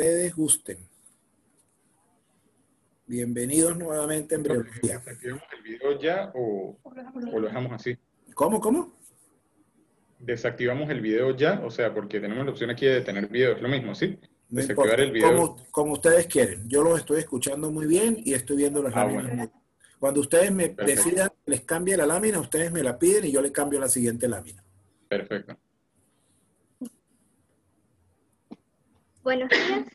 ustedes gusten. Bienvenidos nuevamente en Embriología. ¿Desactivamos el video ya o lo dejamos así? ¿Cómo? Desactivamos el video ya, o sea, porque tenemos la opción aquí de tener video, es lo mismo, ¿sí? No Desactivar importa, el video. como ustedes quieren. Yo los estoy escuchando muy bien y estoy viendo las láminas muy Bueno, bien. Cuando ustedes me perfecto. decidan que les cambie la lámina, ustedes me la piden y yo les cambio la siguiente lámina. Perfecto. Buenos días,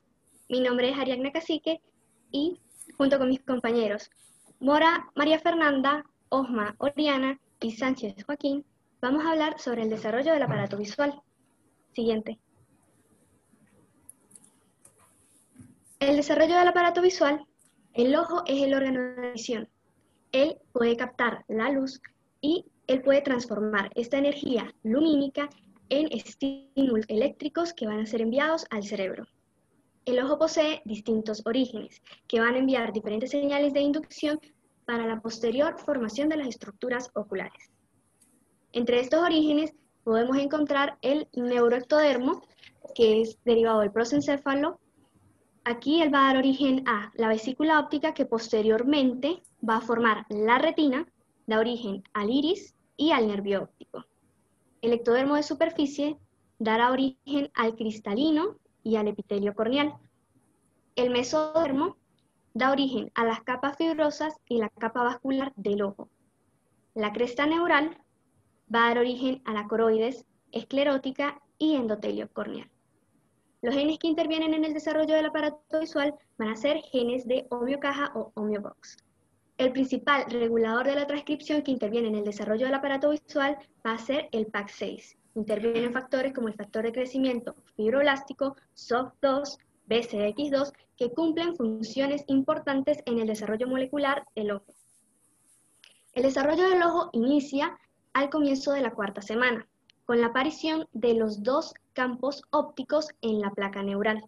mi nombre es Ariadna Cacique y junto con mis compañeros Mora María Fernanda, Osma Oriana y Sánchez Joaquín vamos a hablar sobre el desarrollo del aparato visual. Siguiente. El desarrollo del aparato visual, el ojo es el órgano de visión. Él puede captar la luz y él puede transformar esta energía lumínica en estímulos eléctricos que van a ser enviados al cerebro. El ojo posee distintos orígenes que van a enviar diferentes señales de inducción para la posterior formación de las estructuras oculares. Entre estos orígenes podemos encontrar el neuroectodermo, que es derivado del prosencéfalo. Aquí él va a dar origen a la vesícula óptica, que posteriormente va a formar la retina, da origen al iris y al nervio óptico. El ectodermo de superficie dará origen al cristalino y al epitelio corneal. El mesodermo da origen a las capas fibrosas y la capa vascular del ojo. La cresta neural va a dar origen a la coroides esclerótica y endotelio corneal. Los genes que intervienen en el desarrollo del aparato visual van a ser genes de homeocaja o homeobox. El principal regulador de la transcripción que interviene en el desarrollo del aparato visual va a ser el PAC6. Intervienen factores como el factor de crecimiento fibroblástico, SOF2, BCX2, que cumplen funciones importantes en el desarrollo molecular del ojo. El desarrollo del ojo inicia al comienzo de la cuarta semana, con la aparición de los dos campos ópticos en la placa neural.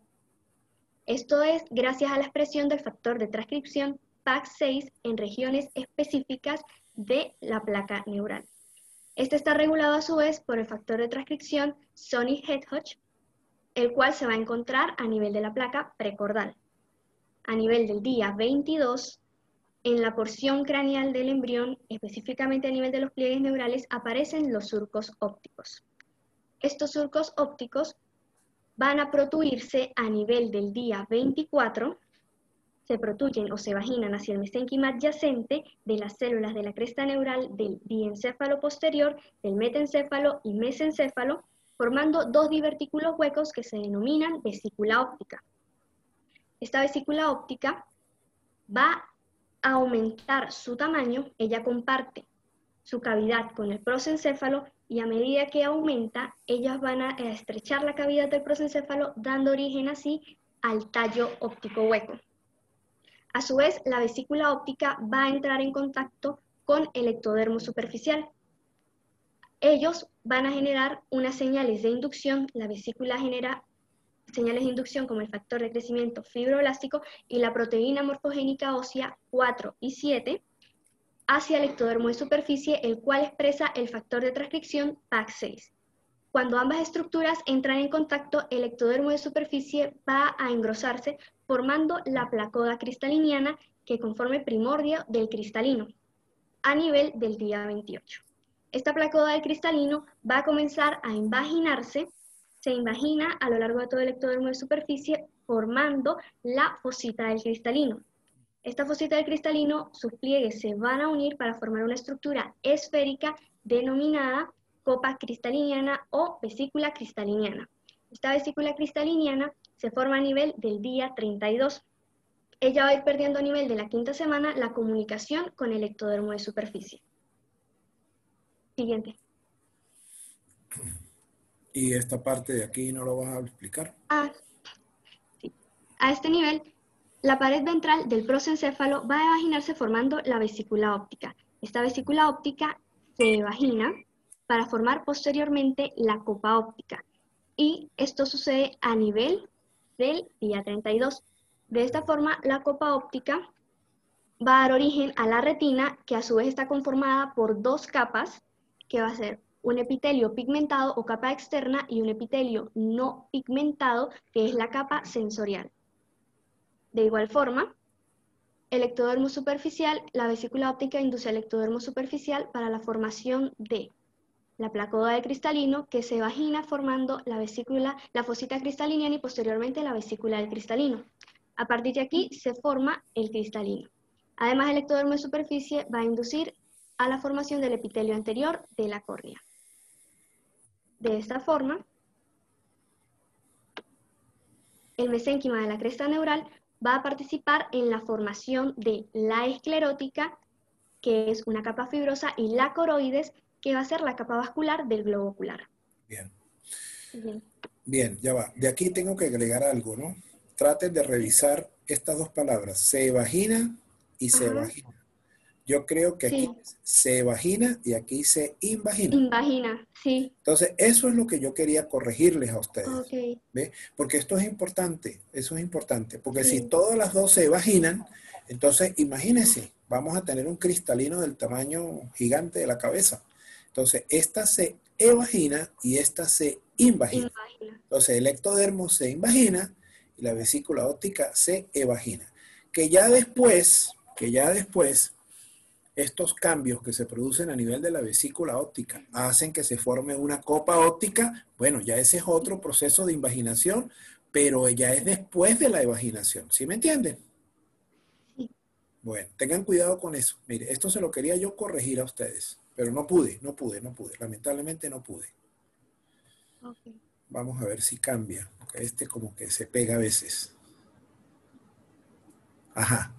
Esto es gracias a la expresión del factor de transcripción PAC6 en regiones específicas de la placa neural. Este está regulado a su vez por el factor de transcripción Sonic-Hedgehog, el cual se va a encontrar a nivel de la placa precordal. A nivel del día 22, en la porción craneal del embrión, específicamente a nivel de los pliegues neurales, aparecen los surcos ópticos. Estos surcos ópticos van a protuirse a nivel del día 24, se protuyen o se vaginan hacia el mesénquima adyacente de las células de la cresta neural del diencéfalo posterior, del metencéfalo y mesencéfalo, formando dos divertículos huecos que se denominan vesícula óptica. Esta vesícula óptica va a aumentar su tamaño, ella comparte su cavidad con el prosencéfalo y a medida que aumenta, ellas van a estrechar la cavidad del prosencéfalo, dando origen así al tallo óptico hueco. A su vez, la vesícula óptica va a entrar en contacto con el ectodermo superficial. Ellos van a generar unas señales de inducción, la vesícula genera señales de inducción como el factor de crecimiento fibroblástico y la proteína morfogénica ósea 4 y 7, hacia el ectodermo de superficie, el cual expresa el factor de transcripción PAC6. Cuando ambas estructuras entran en contacto, el ectodermo de superficie va a engrosarse, formando la placoda cristaliniana, que conforma el primordio del cristalino, a nivel del día 28. Esta placoda del cristalino va a comenzar a invaginarse, se invagina a lo largo de todo el ectodermo de superficie, formando la fosita del cristalino. Esta fosita del cristalino, sus pliegues se van a unir para formar una estructura esférica denominada copa cristaliniana o vesícula cristaliniana. Esta vesícula cristaliniana se forma a nivel del día 32. Ella va a ir perdiendo a nivel de la quinta semana la comunicación con el ectodermo de superficie. Siguiente. ¿Y esta parte de aquí no lo vas a explicar? Sí. A este nivel, la pared ventral del prosencéfalo va a evaginarse formando la vesícula óptica. Esta vesícula óptica se evagina para formar posteriormente la copa óptica. Y esto sucede a nivel del día 32. De esta forma, la copa óptica va a dar origen a la retina, que a su vez está conformada por dos capas, que va a ser un epitelio pigmentado o capa externa y un epitelio no pigmentado, que es la capa sensorial. De igual forma, el ectodermo superficial, la vesícula óptica induce al ectodermo superficial para la formación de la placoda de cristalino, que se vagina formando la vesícula, la fosita cristaliniana y posteriormente la vesícula del cristalino. A partir de aquí se forma el cristalino. Además, el ectodermo de superficie va a inducir a la formación del epitelio anterior de la córnea. De esta forma, el mesénquima de la cresta neural va a participar en la formación de la esclerótica, que es una capa fibrosa, y la coroides, que va a ser la capa vascular del globo ocular. Bien. Bien. Bien, ya va. De aquí tengo que agregar algo, ¿no? Traten de revisar estas dos palabras, se vagina y se Ajá. vagina. Yo creo que aquí Sí, se vagina y aquí se invagina. invagina, sí. Entonces, eso es lo que yo quería corregirles a ustedes. Ok, ¿Ve? Porque esto es importante, eso es importante. Porque si sí. todas las dos se vaginan, entonces imagínense, vamos a tener un cristalino del tamaño gigante de la cabeza. Entonces, esta se evagina y esta se invagina. Invagina. Entonces, el ectodermo se invagina y la vesícula óptica se evagina. Que ya después, estos cambios que se producen a nivel de la vesícula óptica hacen que se forme una copa óptica. Bueno, ya ese es otro proceso de invaginación, pero ya es después de la evaginación. ¿Sí me entienden? Sí. Bueno, tengan cuidado con eso. Mire, esto se lo quería yo corregir a ustedes, pero no pude. Lamentablemente no pude. Ok. Vamos a ver si cambia, porque este como que se pega a veces. Ajá,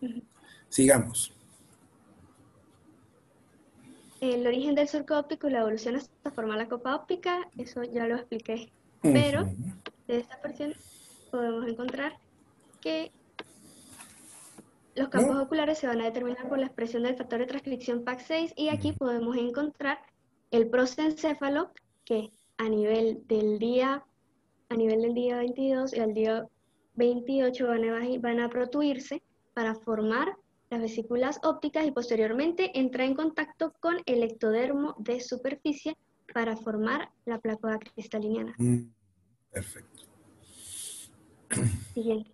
Ujú. sigamos. El origen del surco óptico y la evolución hasta formar la copa óptica, eso ya lo expliqué. Pero Ujú. de esta porción podemos encontrar que los campos ¿No? oculares se van a determinar por la expresión del factor de transcripción PAC6 y aquí podemos encontrar el prosencéfalo, que a nivel del día 22 y al día 28 van a protuirse para formar las vesículas ópticas y posteriormente entra en contacto con el ectodermo de superficie para formar la placoda cristaliniana. Perfecto. Siguiente.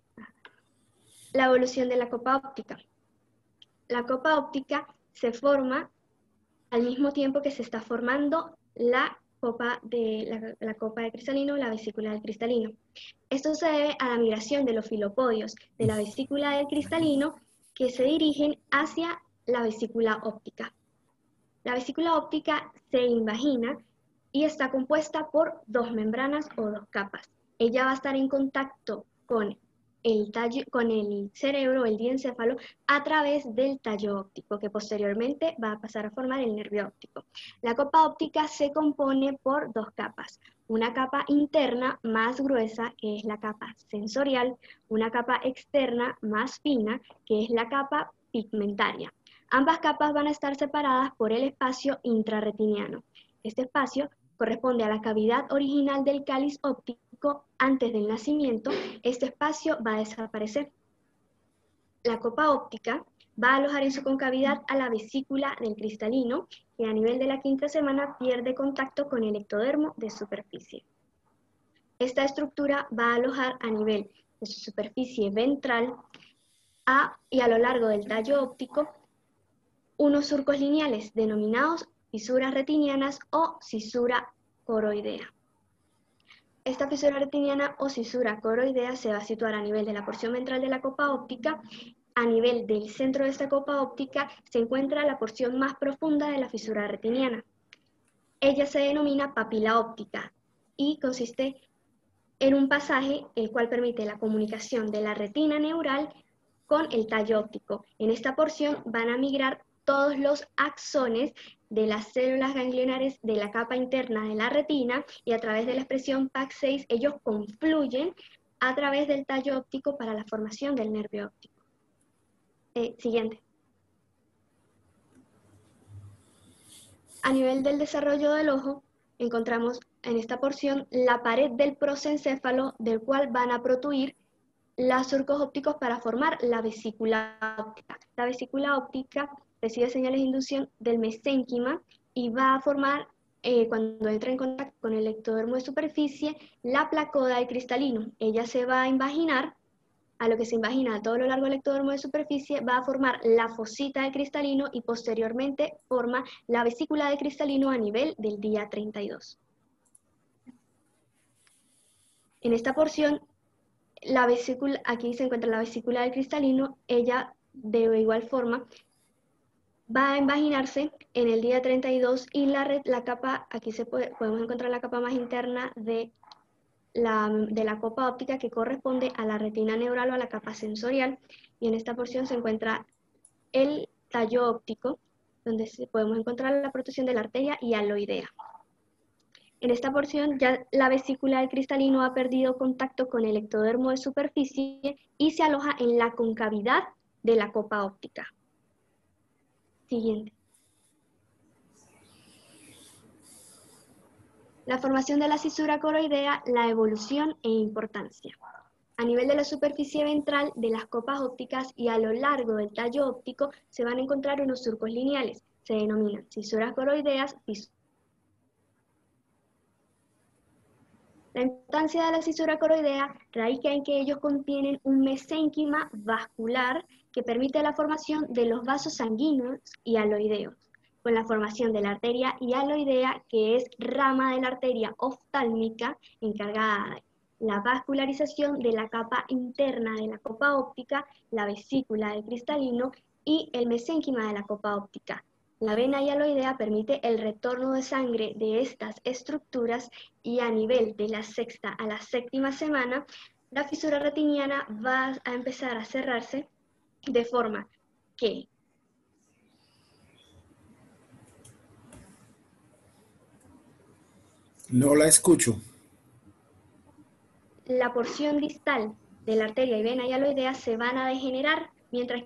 La evolución de la copa óptica. La copa óptica se forma al mismo tiempo que se está formando la copa de cristalino, la vesícula del cristalino. Esto se debe a la migración de los filopodios de la vesícula del cristalino que se dirigen hacia la vesícula óptica. La vesícula óptica se invagina y está compuesta por dos membranas o dos capas. Ella va a estar en contacto con el cerebro, el diencéfalo, a través del tallo óptico, que posteriormente va a pasar a formar el nervio óptico. La copa óptica se compone por dos capas. Una capa interna más gruesa, que es la capa sensorial, una capa externa más fina, que es la capa pigmentaria. Ambas capas van a estar separadas por el espacio intrarretiniano. Este espacio corresponde a la cavidad original del cáliz óptico antes del nacimiento. Este espacio va a desaparecer. La copa óptica va a alojar en su concavidad a la vesícula del cristalino, que a nivel de la quinta semana pierde contacto con el ectodermo de superficie. Esta estructura va a alojar a nivel de su superficie ventral y a lo largo del tallo óptico unos surcos lineales denominados fisuras retinianas o cisura coroidea. Esta fisura retiniana o cisura coroidea se va a situar a nivel de la porción ventral de la copa óptica. A nivel del centro de esta copa óptica se encuentra la porción más profunda de la fisura retiniana. Ella se denomina papila óptica y consiste en un pasaje el cual permite la comunicación de la retina neural con el tallo óptico. En esta porción van a migrar todos los axones de las células ganglionares de la capa interna de la retina y a través de la expresión PAC6 ellos confluyen a través del tallo óptico para la formación del nervio óptico. Siguiente. A nivel del desarrollo del ojo, encontramos en esta porción la pared del prosencéfalo del cual van a protuir los surcos ópticos para formar la vesícula óptica. La vesícula óptica recibe señales de inducción del mesénquima y va a formar cuando entra en contacto con el ectodermo de superficie, la placoda del cristalino. Ella se va a invaginar, a lo que se invagina a todo lo largo del ectodermo de superficie, va a formar la fosita del cristalino y posteriormente forma la vesícula del cristalino a nivel del día 32. En esta porción, la vesícula, aquí se encuentra la vesícula del cristalino, ella de igual forma va a invaginarse en el día 32 y la capa, aquí podemos encontrar la capa más interna de la copa óptica que corresponde a la retina neural o a la capa sensorial, y en esta porción se encuentra el tallo óptico, donde podemos encontrar la protrusión de la arteria hialoidea. En esta porción ya la vesícula del cristalino ha perdido contacto con el ectodermo de superficie y se aloja en la concavidad de la copa óptica. Siguiente. La formación de la cisura coroidea, la evolución e importancia. A nivel de la superficie ventral de las copas ópticas y a lo largo del tallo óptico se van a encontrar unos surcos lineales. Se denominan cisuras coroideas. La importancia de la cisura coroidea radica en que ellos contienen un mesénquima vascular que permite la formación de los vasos sanguíneos hialoideos, con la formación de la arteria hialoidea, que es rama de la arteria oftálmica encargada de la vascularización de la capa interna de la copa óptica, la vesícula del cristalino y el mesénquima de la copa óptica. La vena hialoidea permite el retorno de sangre de estas estructuras y a nivel de la sexta a la séptima semana, la fisura retiniana va a empezar a cerrarse de forma que No la escucho. la porción distal de la arteria y vena hialoidea se van a degenerar, mientras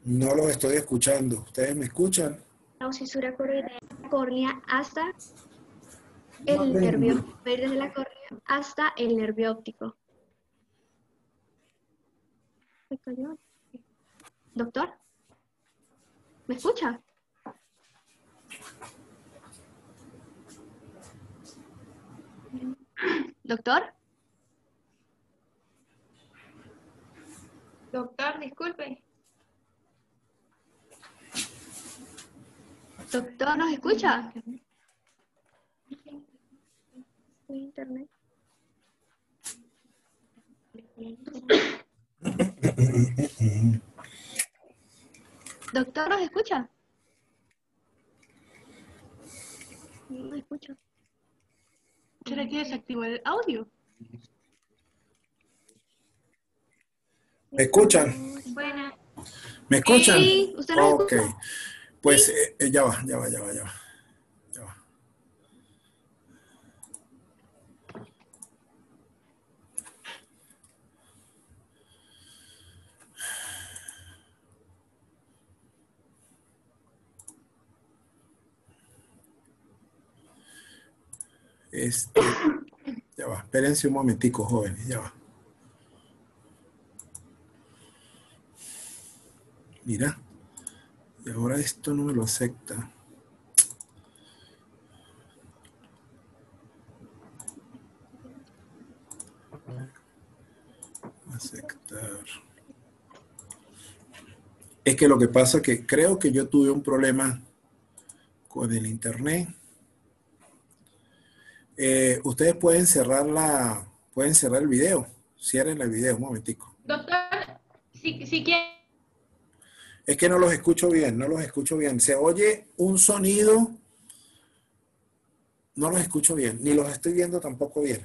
No los estoy escuchando. ¿Ustedes me escuchan? la fisura coroidea de la córnea hasta el nervio, desde la córnea hasta el nervio óptico. ¿Doctor? ¿Me escucha? ¿Doctor? Doctor, disculpe. Doctor, ¿nos escucha? Internet. Doctor, ¿nos escucha? No me escucha. ¿Será que desactivó el audio? ¿Me escuchan? Buena. ¿Me escuchan? Sí, ¿usted nos Ok. escucha? Pues ya va. Ya va. Espérense un momentico, jóvenes. Ya va. Mira. Y ahora esto no me lo acepta. Aceptar. Es que lo que pasa es que creo que yo tuve un problema con el internet. Ustedes pueden cerrar el video. Cierren el video un momentico. Doctor, si quiere. Es que no los escucho bien, Se oye un sonido, no los escucho bien, ni los estoy viendo tampoco bien.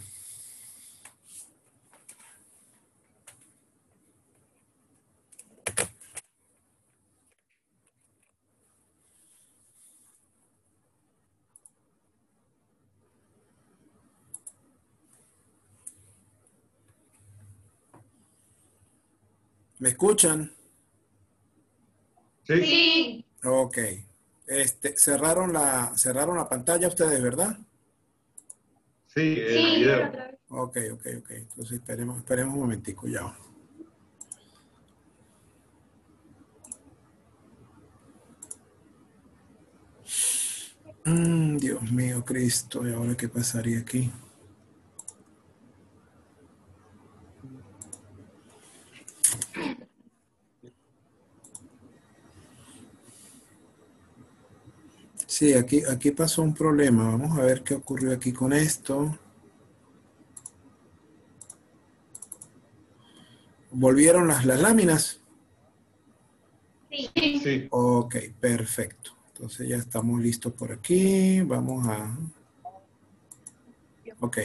¿Me escuchan? Sí. Ok. Cerraron la pantalla ustedes, ¿verdad? Sí, el video. Ok. Entonces esperemos un momentico ya. Dios mío, Cristo, ¿y ahora qué pasaría aquí? Sí, aquí pasó un problema. Vamos a ver qué ocurrió aquí con esto. ¿Volvieron las láminas? Sí. Ok, perfecto. Entonces ya estamos listos por aquí. Vamos a... Ok.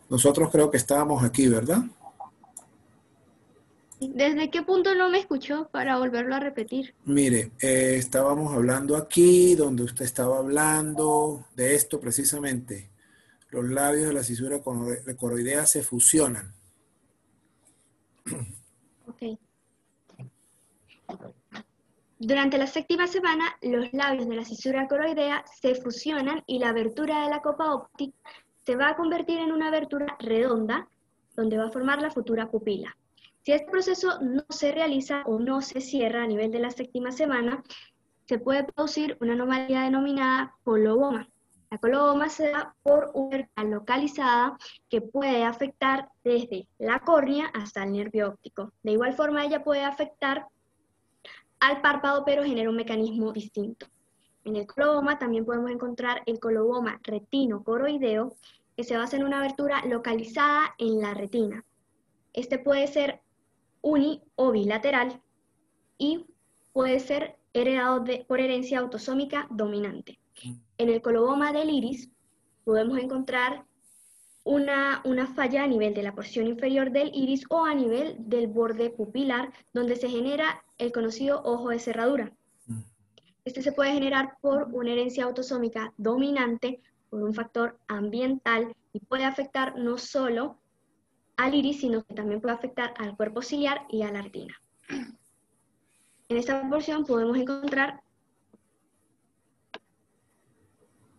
Nosotros creo que estábamos aquí, ¿verdad? ¿Desde qué punto no me escuchó para volverlo a repetir? Mire, estábamos hablando aquí, donde usted estaba hablando de esto precisamente. Los labios de la cisura coroidea se fusionan. Ok. Durante la séptima semana, los labios de la cisura coroidea se fusionan y la abertura de la copa óptica se va a convertir en una abertura redonda, donde va a formar la futura pupila. Si este proceso no se realiza o no se cierra a nivel de la séptima semana, se puede producir una anomalía denominada coloboma. La coloboma se da por una abertura localizada que puede afectar desde la córnea hasta el nervio óptico. De igual forma, ella puede afectar al párpado, pero genera un mecanismo distinto. En el coloboma también podemos encontrar el coloboma retino-coroideo, que se basa en una abertura localizada en la retina. Este puede ser uni o bilateral y puede ser heredado por herencia autosómica dominante. En el coloboma del iris podemos encontrar una falla a nivel de la porción inferior del iris o a nivel del borde pupilar, donde se genera el conocido ojo de cerradura. Este se puede generar por una herencia autosómica dominante, por un factor ambiental, y puede afectar no solo al iris, sino que también puede afectar al cuerpo ciliar y a la retina. En esta porción podemos encontrar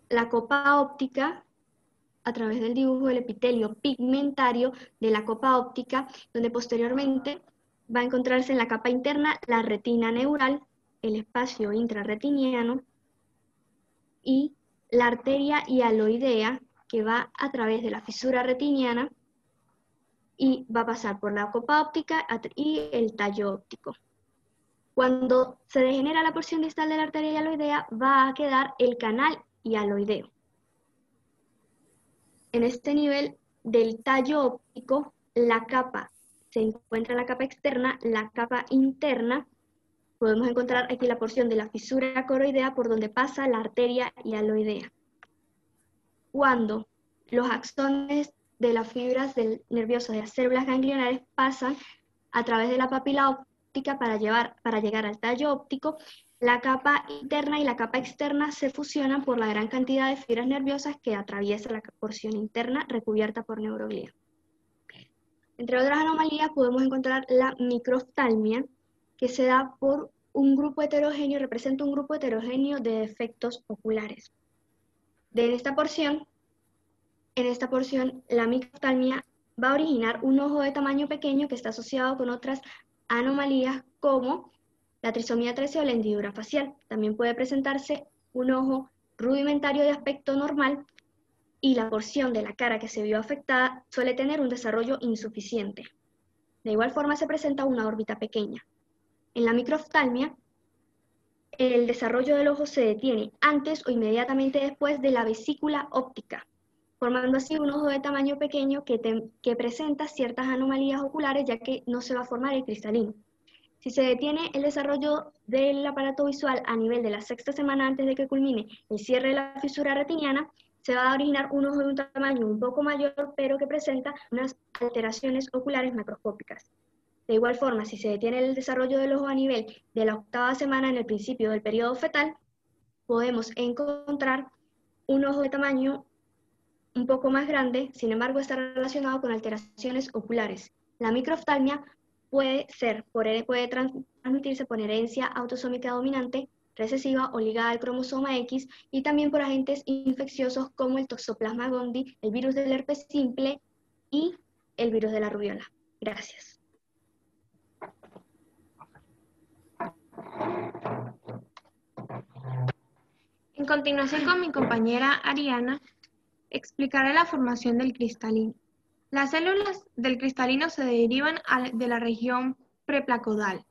la copa óptica a través del dibujo del epitelio pigmentario de la copa óptica, donde posteriormente va a encontrarse en la capa interna la retina neural, el espacio intrarretiniano y la arteria hialoidea, que va a través de la fisura retiniana y va a pasar por la copa óptica y el tallo óptico. Cuando se degenera la porción distal de la arteria hialoidea, va a quedar el canal hialoideo. En este nivel del tallo óptico, se encuentra la capa externa, la capa interna. Podemos encontrar aquí la porción de la fisura coroidea por donde pasa la arteria hialoidea. Cuando los axones de las fibras nerviosas de las células ganglionares pasan a través de la papila óptica para llegar al tallo óptico, la capa interna y la capa externa se fusionan por la gran cantidad de fibras nerviosas que atraviesa la porción interna recubierta por neuroglía. Entre otras anomalías podemos encontrar la microftalmia, que se da por representa un grupo heterogéneo de defectos oculares. En esta porción, la microftalmia va a originar un ojo de tamaño pequeño que está asociado con otras anomalías como la trisomía 13 o la hendidura facial. También puede presentarse un ojo rudimentario de aspecto normal y la porción de la cara que se vio afectada suele tener un desarrollo insuficiente. De igual forma se presenta una órbita pequeña. En la microftalmia, el desarrollo del ojo se detiene antes o inmediatamente después de la vesícula óptica, formando así un ojo de tamaño pequeño que presenta ciertas anomalías oculares, ya que no se va a formar el cristalino. Si se detiene el desarrollo del aparato visual a nivel de la sexta semana antes de que culmine el cierre de la fisura retiniana, se va a originar un ojo de un tamaño un poco mayor, pero que presenta unas alteraciones oculares macroscópicas. De igual forma, si se detiene el desarrollo del ojo a nivel de la octava semana en el principio del periodo fetal, podemos encontrar un ojo de tamaño un poco más grande, sin embargo está relacionado con alteraciones oculares. La microftalmia puede transmitirse por herencia autosómica dominante recesiva o ligada al cromosoma X, y también por agentes infecciosos como el Toxoplasma gondii, el virus del herpes simple y el virus de la rubiola. Gracias. En continuación con mi compañera Ariana, explicaré la formación del cristalino. Las células del cristalino se derivan de la región preplacodal.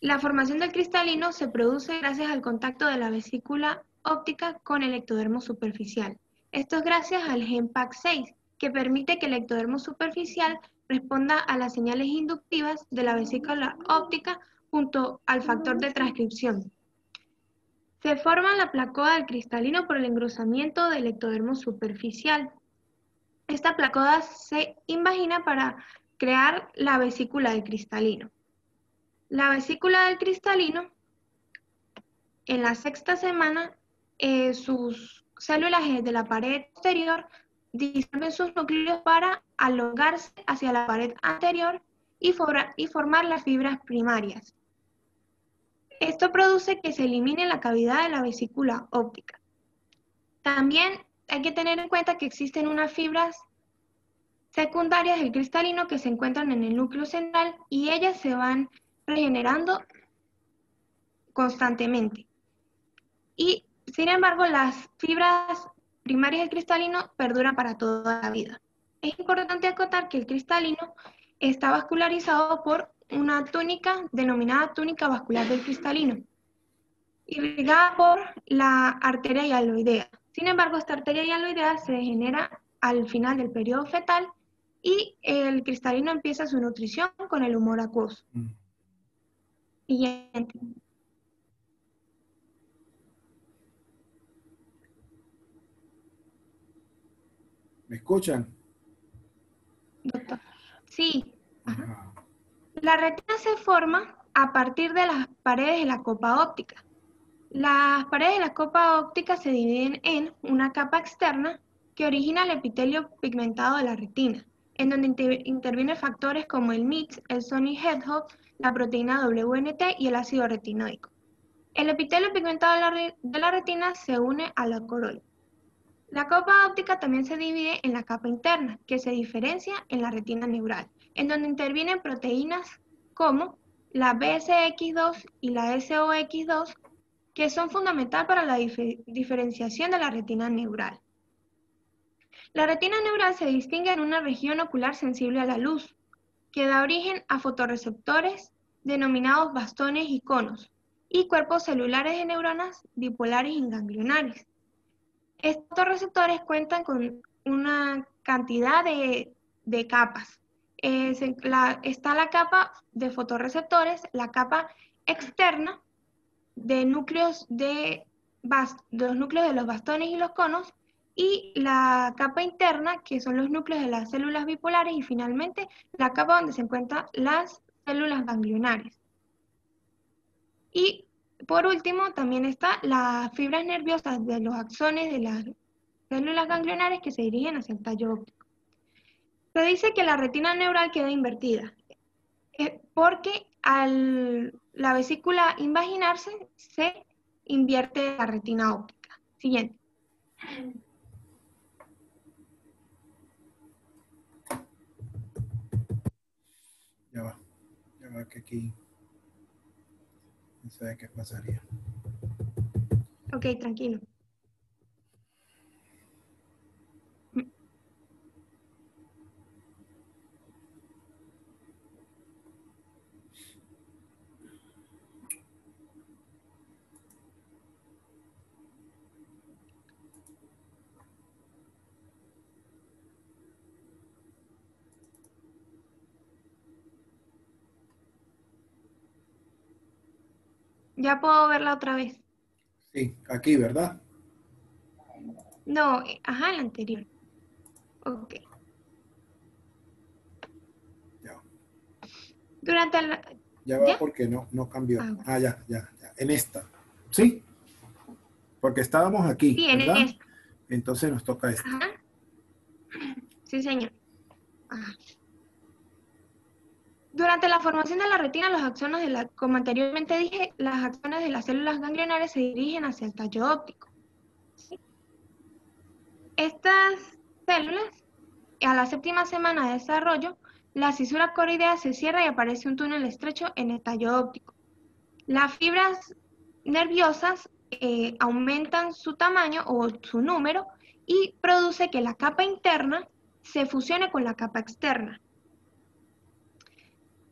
La formación del cristalino se produce gracias al contacto de la vesícula óptica con el ectodermo superficial. Esto es gracias al gen PAX6, que permite que el ectodermo superficial responda a las señales inductivas de la vesícula óptica junto al factor de transcripción. Se forma la placoda del cristalino por el engrosamiento del ectodermo superficial. Esta placoda se invagina para crear la vesícula del cristalino. La vesícula del cristalino, en la sexta semana, sus células de la pared posterior disuelven sus núcleos para alongarse hacia la pared anterior y formar las fibras primarias. Esto produce que se elimine la cavidad de la vesícula óptica. También hay que tener en cuenta que existen unas fibras secundarias del cristalino que se encuentran en el núcleo central y ellas se van regenerando constantemente. Y, sin embargo, las fibras primarias del cristalino perduran para toda la vida. Es importante acotar que el cristalino está vascularizado por una túnica denominada túnica vascular del cristalino, irrigada por la arteria hialoidea. Sin embargo, esta arteria hialoidea se degenera al final del periodo fetal y el cristalino empieza su nutrición con el humor acuoso. Siguiente. ¿Me escuchan? Doctor. Sí. Ajá. La retina se forma a partir de las paredes de la copa óptica. Las paredes de la copa óptica se dividen en una capa externa que origina el epitelio pigmentado de la retina, en donde intervienen factores como el MITS, el Sony Hedgehog, la proteína WNT y el ácido retinoico. El epitelio pigmentado de la retina se une a la corola. La copa óptica también se divide en la capa interna, que se diferencia en la retina neural, en donde intervienen proteínas como la BSX2 y la SOX2, que son fundamentales para la diferenciación de la retina neural. La retina neural se distingue en una región ocular sensible a la luz, que da origen a fotorreceptores denominados bastones y conos, y cuerpos celulares de neuronas bipolares y ganglionares. Estos receptores cuentan con una cantidad de capas. Está la capa de fotorreceptores, la capa externa de núcleos de los núcleos de los bastones y los conos, y la capa interna, que son los núcleos de las células bipolares, y finalmente la capa donde se encuentran las células ganglionares. Y por último, también están las fibras nerviosas de los axones de las células ganglionares que se dirigen hacia el tallo óptico. Se dice que la retina neural queda invertida, porque al la vesícula invaginarse se invierte la retina óptica. Siguiente. Ya va que aquí no sé qué pasaría. Ok, tranquilo. Ya puedo verla otra vez. Sí, aquí, ¿verdad? No, ajá, la anterior. Ok. Ya. Durante la... Ya va ¿Ya? porque no cambió. Ah, Ya. En esta. ¿Sí? Porque estábamos aquí, sí, en ¿verdad? esta. Entonces nos toca esta. Ajá. Sí, señor. Ajá. Durante la formación de la retina, los axones como anteriormente dije, las axones de las células ganglionares se dirigen hacia el tallo óptico. ¿Sí? Estas células, a la 7ª semana de desarrollo, la cisura coroidea se cierra y aparece un túnel estrecho en el tallo óptico. Las fibras nerviosas aumentan su tamaño o su número y produce que la capa interna se fusione con la capa externa.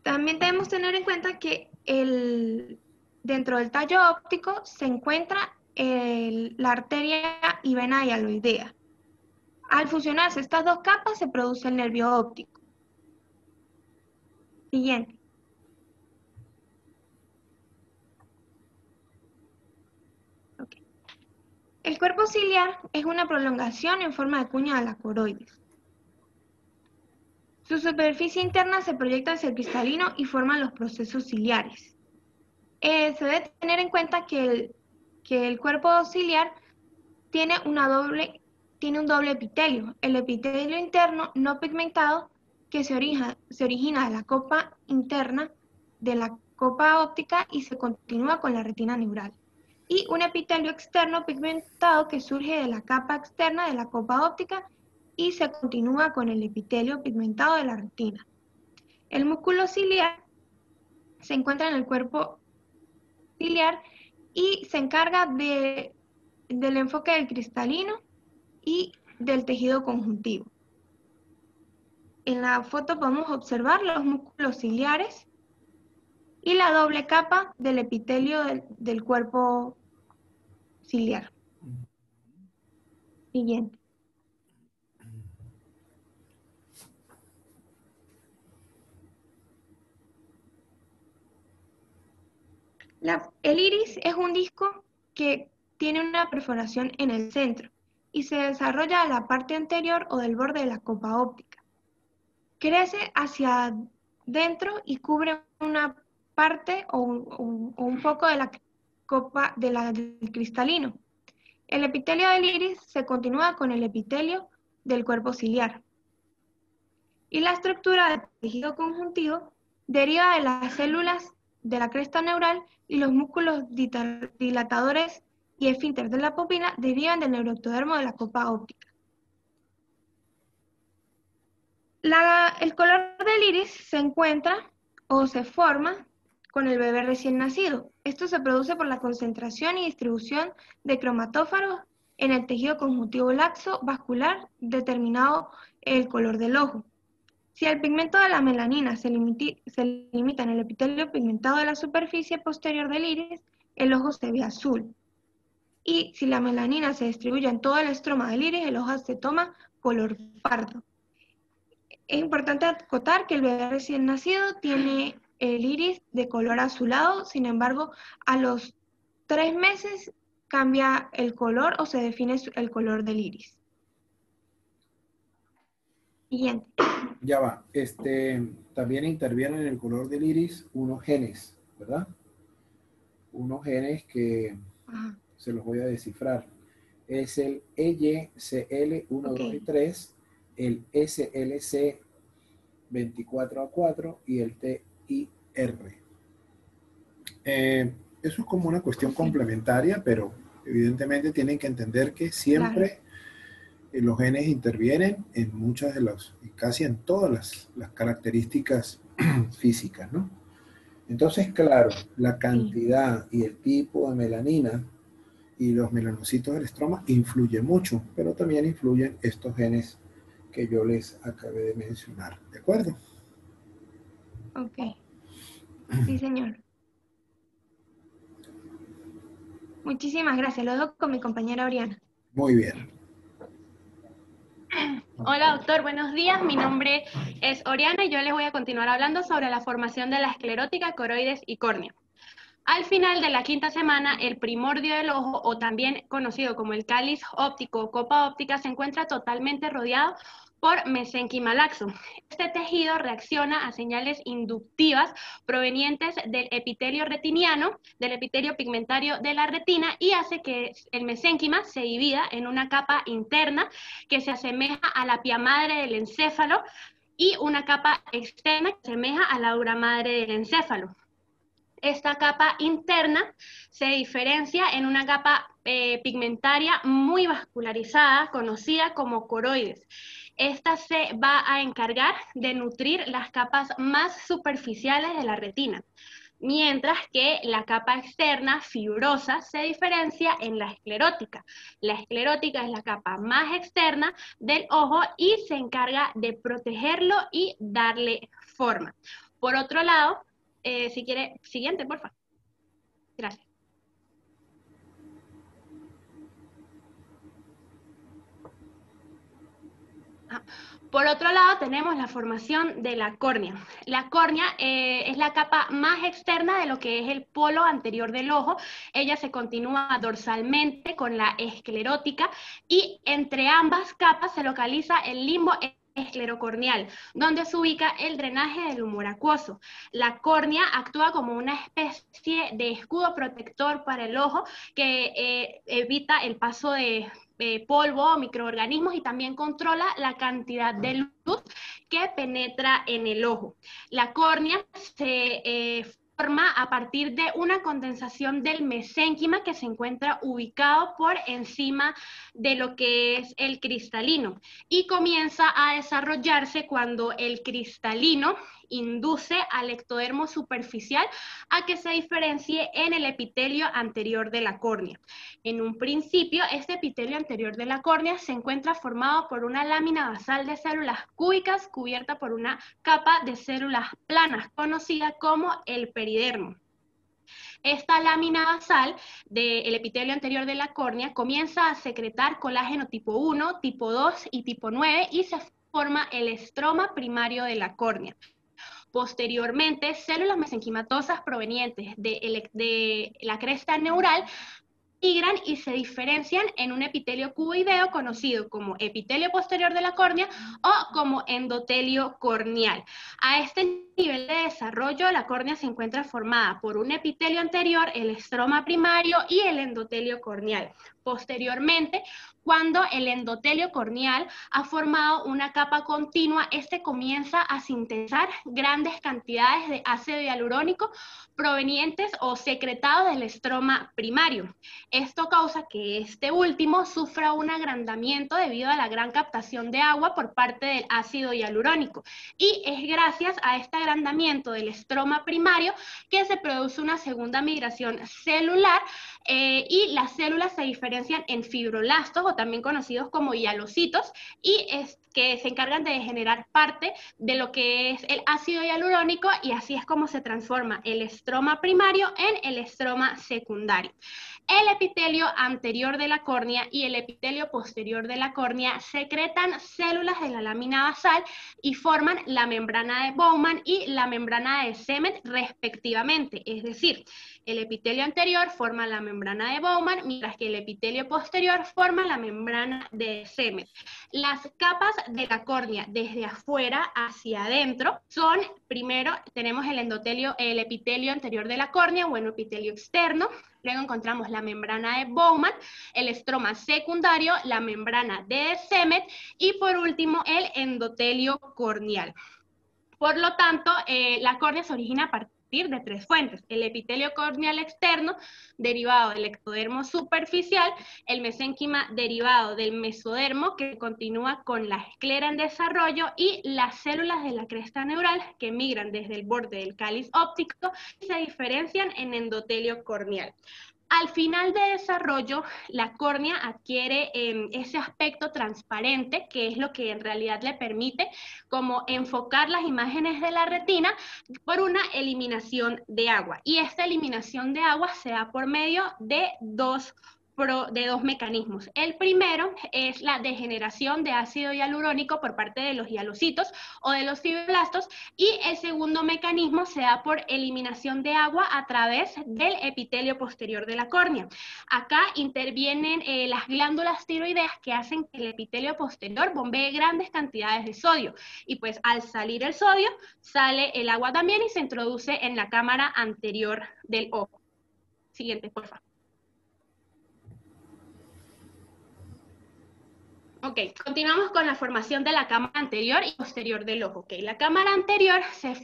También debemos tener en cuenta que dentro del tallo óptico se encuentra la arteria y vena hialoidea. Al fusionarse estas dos capas se produce el nervio óptico. Siguiente. Okay. El cuerpo ciliar es una prolongación en forma de cuña de la coroides. Su superficie interna se proyecta hacia el cristalino y forman los procesos ciliares. Se debe tener en cuenta que el cuerpo ciliar tiene un doble epitelio. El epitelio interno no pigmentado que se origina de la copa interna de la copa óptica y se continúa con la retina neural. Y un epitelio externo pigmentado que surge de la capa externa de la copa óptica y se continúa con el epitelio pigmentado de la retina. El músculo ciliar se encuentra en el cuerpo ciliar y se encarga del enfoque del cristalino y del tejido conjuntivo. En la foto podemos observar los músculos ciliares y la doble capa del epitelio del cuerpo ciliar. Siguiente. El iris es un disco que tiene una perforación en el centro y se desarrolla a la parte anterior o del borde de la copa óptica. Crece hacia dentro y cubre una parte o un poco de la copa del cristalino. El epitelio del iris se continúa con el epitelio del cuerpo ciliar. Y la estructura del tejido conjuntivo deriva de las células de la cresta neural y los músculos dilatadores y esfínter de la pupila derivan del neuroectodermo de la copa óptica. El color del iris se encuentra o se forma con el bebé recién nacido. Esto se produce por la concentración y distribución de cromatóforos en el tejido conjuntivo laxo vascular determinado el color del ojo. Si el pigmento de la melanina se limita en el epitelio pigmentado de la superficie posterior del iris, el ojo se ve azul. Y si la melanina se distribuye en todo el estroma del iris, el ojo se toma color pardo. Es importante acotar que el bebé recién nacido tiene el iris de color azulado, sin embargo, a los 3 meses cambia el color o se define el color del iris. Siguiente. Ya va. También intervienen en el color del iris unos genes, ¿verdad? Unos genes que se los voy a descifrar. Es el EYCL1, 2 y 3, el SLC24A4 y el TIR. Eso es como una cuestión complementaria, pero evidentemente tienen que entender que siempre los genes intervienen en muchas de las, casi en todas las características físicas, ¿no? Entonces, claro, la cantidad y el tipo de melanina y los melanocitos del estroma influye mucho, pero también influyen estos genes que yo les acabé de mencionar, ¿de acuerdo? Ok. Sí, señor. Muchísimas gracias. Lo dejo con mi compañera Oriana. Muy bien. Hola doctor, buenos días. Mi nombre es Oriana y yo les voy a continuar hablando sobre la formación de la esclerótica, coroides y córnea. Al final de la 5ª semana, el primordio del ojo, o también conocido como el cáliz óptico o copa óptica, se encuentra totalmente rodeado por mesénquima laxo. Este tejido reacciona a señales inductivas provenientes del epitelio retiniano, del epitelio pigmentario de la retina, y hace que el mesénquima se divida en una capa interna que se asemeja a la pía madre del encéfalo, y una capa externa que asemeja a la dura madre del encéfalo. Esta capa interna se diferencia en una capa pigmentaria muy vascularizada, conocida como coroides. Esta se va a encargar de nutrir las capas más superficiales de la retina, mientras que la capa externa, fibrosa, se diferencia en la esclerótica. La esclerótica es la capa más externa del ojo y se encarga de protegerlo y darle forma. Por otro lado, si quiere, siguiente, por favor. Gracias. Por otro lado, tenemos la formación de la córnea. La córnea es la capa más externa de lo que es el polo anterior del ojo. Ella se continúa dorsalmente con la esclerótica y entre ambas capas se localiza el limbo esclerocorneal, donde se ubica el drenaje del humor acuoso. La córnea actúa como una especie de escudo protector para el ojo que evita el paso de polvo o microorganismos y también controla la cantidad de luz que penetra en el ojo. La córnea se forma a partir de una condensación del mesénquima que se encuentra ubicado por encima de lo que es el cristalino y comienza a desarrollarse cuando el cristalino induce al ectodermo superficial a que se diferencie en el epitelio anterior de la córnea. En un principio, este epitelio anterior de la córnea se encuentra formado por una lámina basal de células cúbicas cubierta por una capa de células planas, conocida como el peridermo. Esta lámina basal del epitelio anterior de la córnea comienza a secretar colágeno tipo 1, tipo 2 y tipo 9 y se forma el estroma primario de la córnea. Posteriormente, células mesenquimatosas provenientes de la cresta neural migran y se diferencian en un epitelio cuboideo conocido como epitelio posterior de la córnea o como endotelio corneal. A este nivel de desarrollo, la córnea se encuentra formada por un epitelio anterior, el estroma primario y el endotelio corneal. Posteriormente, cuando el endotelio corneal ha formado una capa continua, este comienza a sintetizar grandes cantidades de ácido hialurónico provenientes o secretados del estroma primario. Esto causa que este último sufra un agrandamiento debido a la gran captación de agua por parte del ácido hialurónico. Y es gracias a este agrandamiento del estroma primario que se produce una segunda migración celular y las células se diferencian en fibroblastos o también conocidos como hialocitos y que se encargan de generar parte de lo que es el ácido hialurónico y así es como se transforma el estroma primario en el estroma secundario. El epitelio anterior de la córnea y el epitelio posterior de la córnea secretan células de la lámina basal y forman la membrana de Bowman y la membrana de Semmet respectivamente, es decir, el epitelio anterior forma la membrana de Bowman, mientras que el epitelio posterior forma la membrana de Semmet. Las capas de la córnea desde afuera hacia adentro son, primero tenemos el epitelio anterior de la córnea, o epitelio externo. Luego encontramos la membrana de Bowman, el estroma secundario, la membrana de Semmet y por último el endotelio corneal. Por lo tanto, la córnea se origina a partir de tres fuentes: el epitelio corneal externo, derivado del ectodermo superficial, el mesénquima derivado del mesodermo, que continúa con la esclera en desarrollo, y las células de la cresta neural, que migran desde el borde del cáliz óptico y se diferencian en endotelio corneal. Al final de desarrollo, la córnea adquiere ese aspecto transparente, que es lo que en realidad le permite como enfocar las imágenes de la retina por una eliminación de agua. Y esta eliminación de agua se da por medio de dos mecanismos. El primero es la degeneración de ácido hialurónico por parte de los hialocitos o de los fibroblastos, y el segundo mecanismo se da por eliminación de agua a través del epitelio posterior de la córnea. Acá intervienen las glándulas tiroideas que hacen que el epitelio posterior bombee grandes cantidades de sodio, y pues al salir el sodio sale el agua también y se introduce en la cámara anterior del ojo. Siguiente, por favor. Ok, continuamos con la formación de la cámara anterior y posterior del ojo. Okay, la cámara anterior se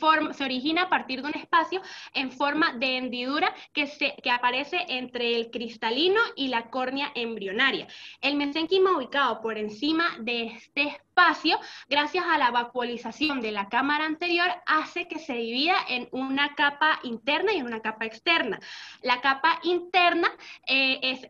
origina a partir de un espacio en forma de hendidura que aparece entre el cristalino y la córnea embrionaria. El mesénquima ubicado por encima de este espacio, gracias a la vacuolización de la cámara anterior, hace que se divida en una capa interna y una capa externa. La capa interna es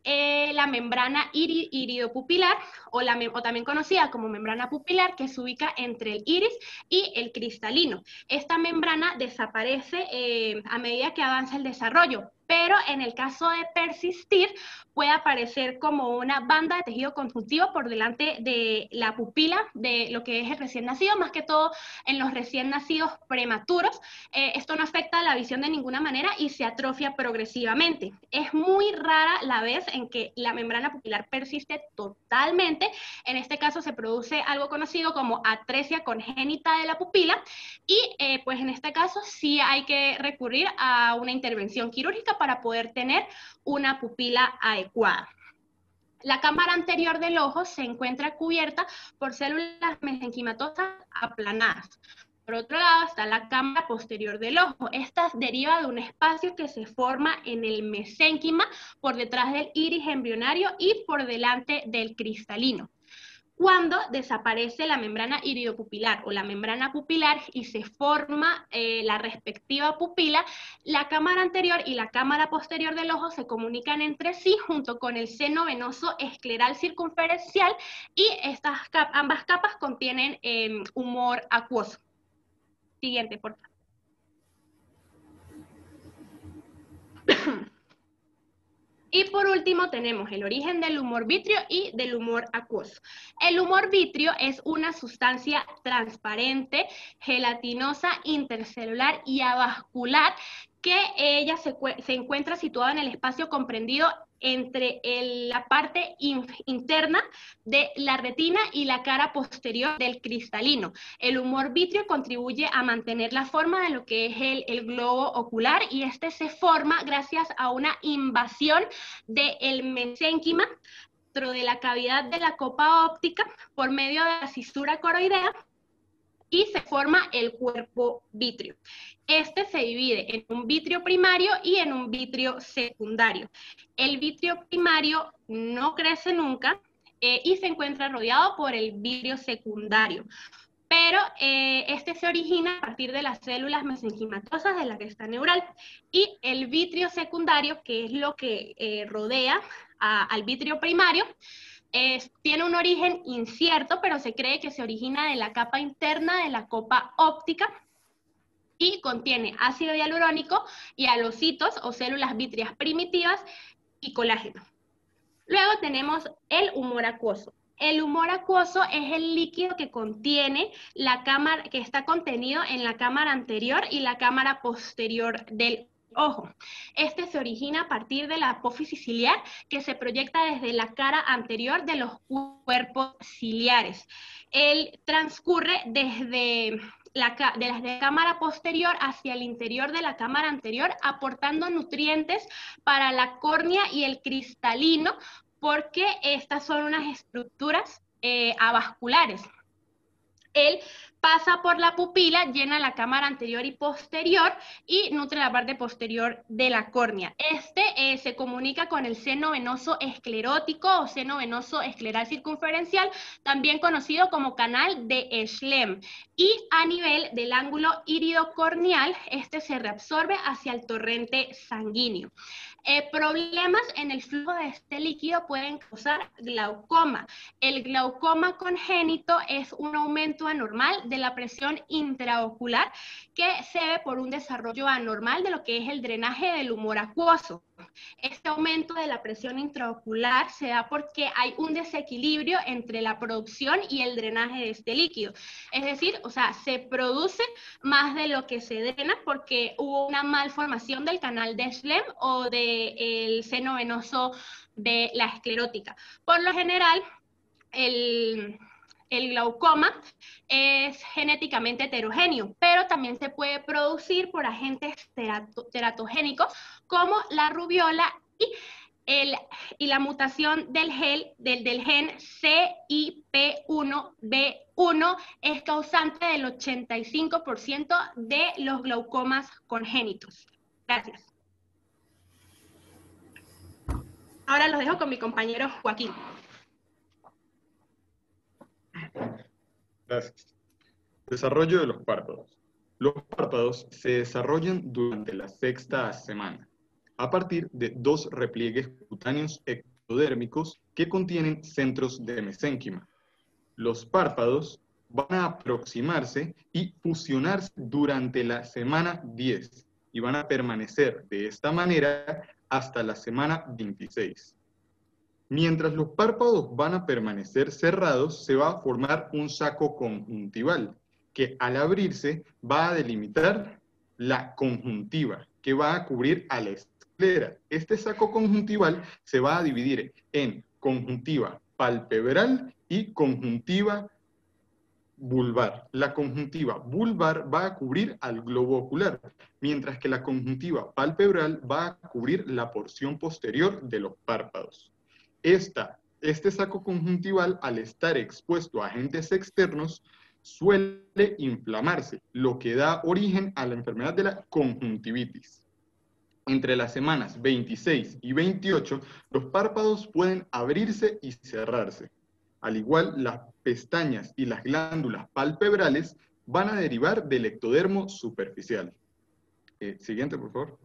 la membrana iridopupilar, o también conocida como membrana pupilar, que se ubica entre el iris y el cristalino. Esta membrana desaparece a medida que avanza el desarrollo, pero en el caso de persistir, puede aparecer como una banda de tejido conjuntivo por delante de la pupila de lo que es el recién nacido, más que todo en los recién nacidos prematuros. Esto no afecta a la visión de ninguna manera y se atrofia progresivamente. Es muy rara la vez en que la membrana pupilar persiste totalmente. En este caso se produce algo conocido como atresia congénita de la pupila y pues en este caso sí hay que recurrir a una intervención quirúrgica para poder tener una pupila adecuada. La cámara anterior del ojo se encuentra cubierta por células mesenquimatosas aplanadas. Por otro lado está la cámara posterior del ojo. Esta deriva de un espacio que se forma en el mesénquima por detrás del iris embrionario y por delante del cristalino. Cuando desaparece la membrana iridopupilar o la membrana pupilar y se forma la respectiva pupila, la cámara anterior y la cámara posterior del ojo se comunican entre sí junto con el seno venoso escleral circunferencial y ambas capas contienen humor acuoso. Siguiente, por favor. Y por último tenemos el origen del humor vítreo y del humor acuoso. El humor vítreo es una sustancia transparente, gelatinosa, intercelular y avascular que ella se encuentra situada en el espacio comprendido entre la parte interna de la retina y la cara posterior del cristalino. El humor vítreo contribuye a mantener la forma de lo que es el globo ocular y este se forma gracias a una invasión del mesénquima dentro de la cavidad de la copa óptica por medio de la cisura coroidea y se forma el cuerpo vítreo. Este se divide en un vítreo primario y en un vítreo secundario. El vítreo primario no crece nunca y se encuentra rodeado por el vítreo secundario. Pero este se origina a partir de las células mesenquimatosas de la cresta neural. Y el vítreo secundario, que es lo que rodea al vítreo primario, tiene un origen incierto, pero se cree que se origina de la capa interna de la copa óptica y contiene ácido hialurónico y halocitos o células vítreas primitivas y colágeno. Luego tenemos el humor acuoso. El humor acuoso es el líquido que contiene la cámara, que está contenido en la cámara anterior y la cámara posterior del ojo. Este se origina a partir de la apófisis ciliar que se proyecta desde la cara anterior de los cuerpos ciliares. Él transcurre desde la cámara posterior hacia el interior de la cámara anterior, aportando nutrientes para la córnea y el cristalino, porque estas son unas estructuras avasculares. Él pasa por la pupila, llena la cámara anterior y posterior y nutre la parte posterior de la córnea. Este se comunica con el seno venoso esclerótico o seno venoso escleral circunferencial, también conocido como canal de Schlemm. Y a nivel del ángulo iridocorneal, este se reabsorbe hacia el torrente sanguíneo. Problemas en el flujo de este líquido pueden causar glaucoma. El glaucoma congénito es un aumento anormal de la presión intraocular que se ve por un desarrollo anormal de lo que es el drenaje del humor acuoso. Este aumento de la presión intraocular se da porque hay un desequilibrio entre la producción y el drenaje de este líquido. Es decir, o sea, se produce más de lo que se drena porque hubo una malformación del canal de Schlemm o del seno venoso de la esclerótica. Por lo general, el glaucoma es genéticamente heterogéneo, pero también se puede producir por agentes teratogénicos como la rubiola y y la mutación del gen CIP1B1 es causante del 85% de los glaucomas congénitos. Gracias. Ahora los dejo con mi compañero Joaquín. Gracias. Desarrollo de los párpados. Los párpados se desarrollan durante la sexta semana, a partir de dos repliegues cutáneos ectodérmicos que contienen centros de mesénquima. Los párpados van a aproximarse y fusionarse durante la semana 10 y van a permanecer de esta manera hasta la semana 26. Mientras los párpados van a permanecer cerrados, se va a formar un saco conjuntival, que al abrirse va a delimitar la conjuntiva, que va a cubrir a la esclera. Este saco conjuntival se va a dividir en conjuntiva palpebral y conjuntiva vulvar. La conjuntiva vulvar va a cubrir al globo ocular, mientras que la conjuntiva palpebral va a cubrir la porción posterior de los párpados. Este saco conjuntival, al estar expuesto a agentes externos, suele inflamarse, lo que da origen a la enfermedad de la conjuntivitis. Entre las semanas 26 y 28, los párpados pueden abrirse y cerrarse. Al igual, las pestañas y las glándulas palpebrales van a derivar del ectodermo superficial. Siguiente, por favor.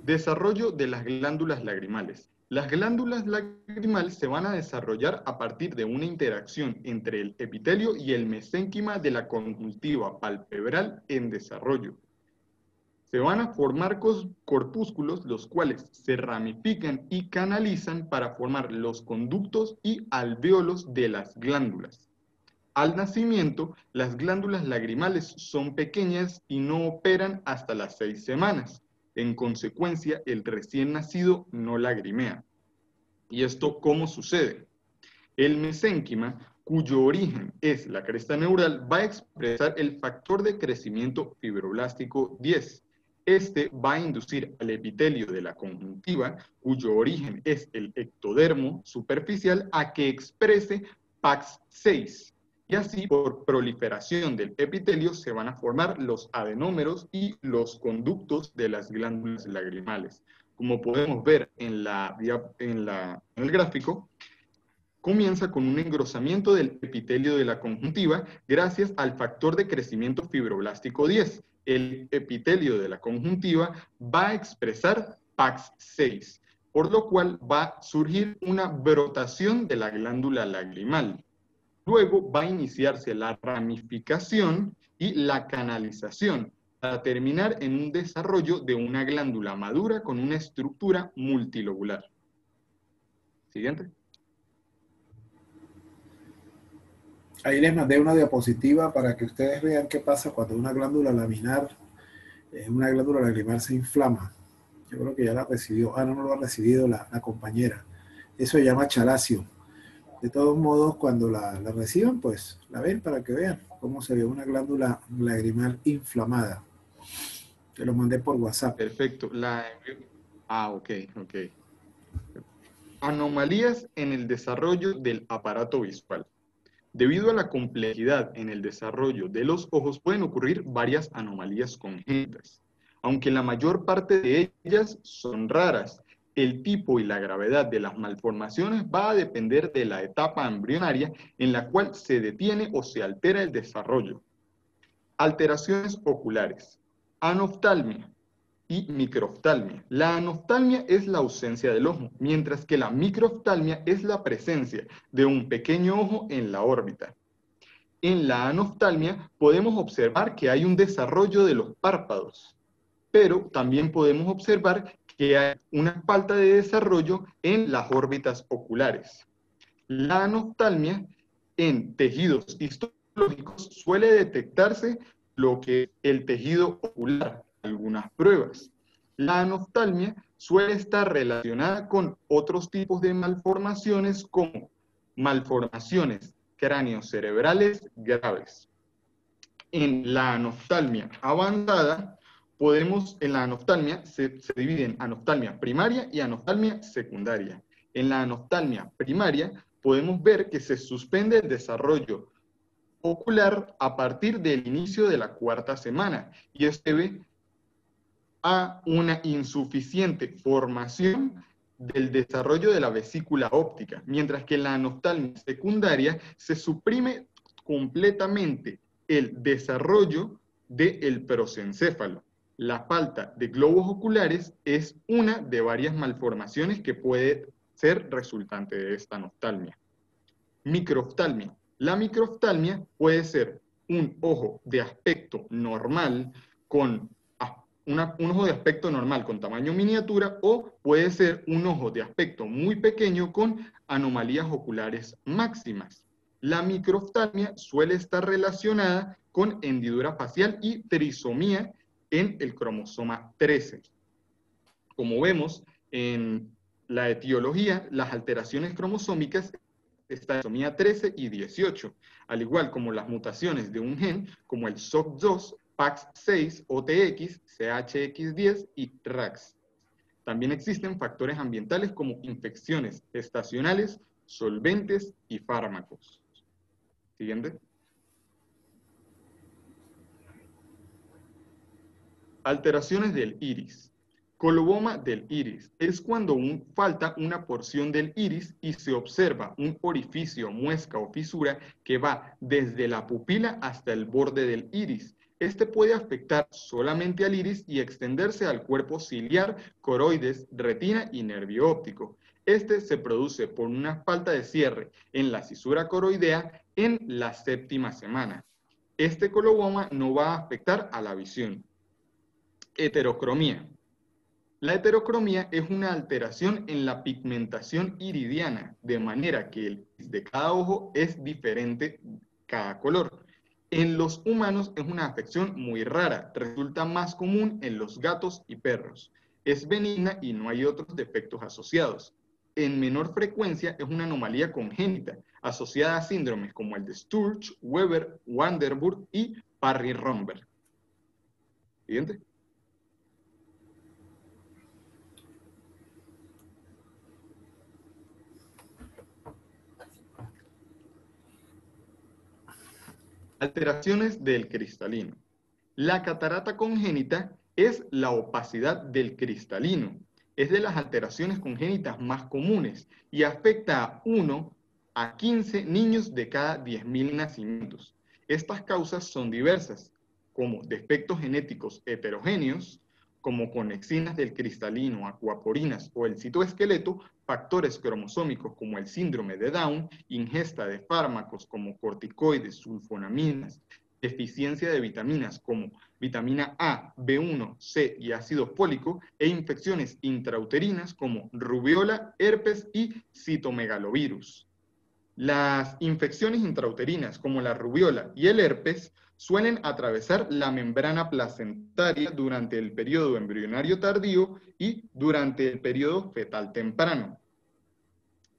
Desarrollo de las glándulas lagrimales. Las glándulas lagrimales se van a desarrollar a partir de una interacción entre el epitelio y el mesénquima de la conjuntiva palpebral en desarrollo. Se van a formar corpúsculos, los cuales se ramifican y canalizan para formar los conductos y alvéolos de las glándulas. Al nacimiento, las glándulas lagrimales son pequeñas y no operan hasta las 6 semanas. En consecuencia, el recién nacido no lagrimea. ¿Y esto cómo sucede? El mesénquima, cuyo origen es la cresta neural, va a expresar el factor de crecimiento fibroblástico 10. Este va a inducir al epitelio de la conjuntiva, cuyo origen es el ectodermo superficial, a que exprese PAX6. Y así, por proliferación del epitelio, se van a formar los adenómeros y los conductos de las glándulas lagrimales. Como podemos ver en el gráfico, comienza con un engrosamiento del epitelio de la conjuntiva gracias al factor de crecimiento fibroblástico 10. El epitelio de la conjuntiva va a expresar PAX6, por lo cual va a surgir una brotación de la glándula lagrimal. Luego va a iniciarse la ramificación y la canalización, para terminar en un desarrollo de una glándula madura con una estructura multilobular. Siguiente. Ahí les mandé una diapositiva para que ustedes vean qué pasa cuando una glándula lagrimal se inflama. Yo creo que ya la recibió. No lo ha recibido la compañera. Eso se llama chalacio. De todos modos, cuando la reciban, pues la ven para que vean cómo se ve una glándula lagrimal inflamada. Te lo mandé por WhatsApp. Perfecto. Ok. Anomalías en el desarrollo del aparato visual. Debido a la complejidad en el desarrollo de los ojos, pueden ocurrir varias anomalías congénitas. Aunque la mayor parte de ellas son raras, el tipo y la gravedad de las malformaciones va a depender de la etapa embrionaria en la cual se detiene o se altera el desarrollo. Alteraciones oculares, anoftalmia y microftalmia. La anoftalmia es la ausencia del ojo, mientras que la microftalmia es la presencia de un pequeño ojo en la órbita. En la anoftalmia podemos observar que hay un desarrollo de los párpados, pero también podemos observar que hay una falta de desarrollo en las órbitas oculares. La anoftalmia en tejidos histológicos suele detectarse lo que es el tejido ocular, algunas pruebas. La anoftalmia suele estar relacionada con otros tipos de malformaciones como malformaciones cráneocerebrales graves. En la anoftalmia avanzada en la anoftalmia se divide en anoftalmia primaria y anoftalmia secundaria. En la anoftalmia primaria podemos ver que se suspende el desarrollo ocular a partir del inicio de la 4ª semana, y esto se debe a una insuficiente formación del desarrollo de la vesícula óptica, mientras que en la anoftalmia secundaria se suprime completamente el desarrollo del prosencéfalo. La falta de globos oculares es una de varias malformaciones que puede ser resultante de esta anoftalmia. Microftalmia. La microftalmia puede ser un ojo de aspecto normal con un ojo de aspecto normal con tamaño miniatura, o puede ser un ojo de aspecto muy pequeño con anomalías oculares máximas. La microftalmia suele estar relacionada con hendidura facial y trisomía en el cromosoma 13. Como vemos en la etiología, las alteraciones cromosómicas están en trisomía 13 y 18, al igual como las mutaciones de un gen como el SOC2, PAX6, OTX, CHX10 y RAX. También existen factores ambientales como infecciones estacionales, solventes y fármacos. Siguiente. Alteraciones del iris. Coloboma del iris es cuando falta una porción del iris y se observa un orificio, muesca o fisura que va desde la pupila hasta el borde del iris. Este puede afectar solamente al iris y extenderse al cuerpo ciliar, coroides, retina y nervio óptico. Este se produce por una falta de cierre en la cisura coroidea en la 7ª semana. Este coloboma no va a afectar a la visión. Heterocromía. La heterocromía es una alteración en la pigmentación iridiana, de manera que el iris de cada ojo es diferente cada color. En los humanos es una afección muy rara, resulta más común en los gatos y perros. Es benigna y no hay otros defectos asociados. En menor frecuencia es una anomalía congénita, asociada a síndromes como el de Sturge, Weber, Vanderburg y Parry-Romberg. Siguiente. Alteraciones del cristalino. La catarata congénita es la opacidad del cristalino. Es de las alteraciones congénitas más comunes y afecta a 1 a 15 niños de cada 10.000 nacimientos. Estas causas son diversas, como defectos genéticos heterogéneos, como conexinas del cristalino, acuaporinas o el citoesqueleto, factores cromosómicos como el síndrome de Down, ingesta de fármacos como corticoides, sulfonaminas, deficiencia de vitaminas como vitamina A, B1, C y ácido fólico, e infecciones intrauterinas como rubiola, herpes y citomegalovirus. Las infecciones intrauterinas como la rubiola y el herpes suelen atravesar la membrana placentaria durante el periodo embrionario tardío y durante el periodo fetal temprano.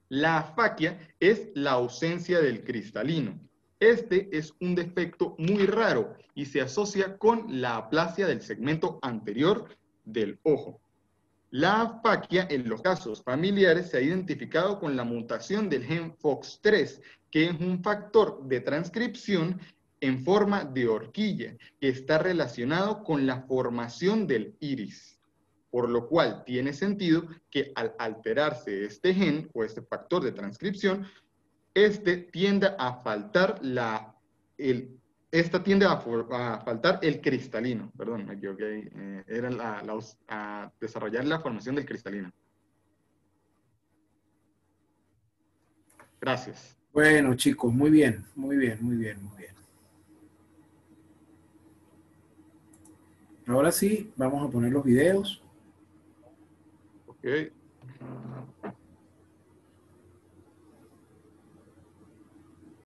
La afaquia es la ausencia del cristalino. Este es un defecto muy raro y se asocia con la aplasia del segmento anterior del ojo. La afaquia en los casos familiares se ha identificado con la mutación del gen FOX3, que es un factor de transcripción en forma de horquilla, que está relacionado con la formación del iris. Por lo cual tiene sentido que al alterarse este gen o este factor de transcripción, tiende a faltar faltar el cristalino. Perdón, me equivoqué. Era a desarrollar la formación del cristalino. Gracias. Bueno, chicos, muy bien, muy bien, muy bien, muy bien. Ahora sí, vamos a poner los videos. Ok.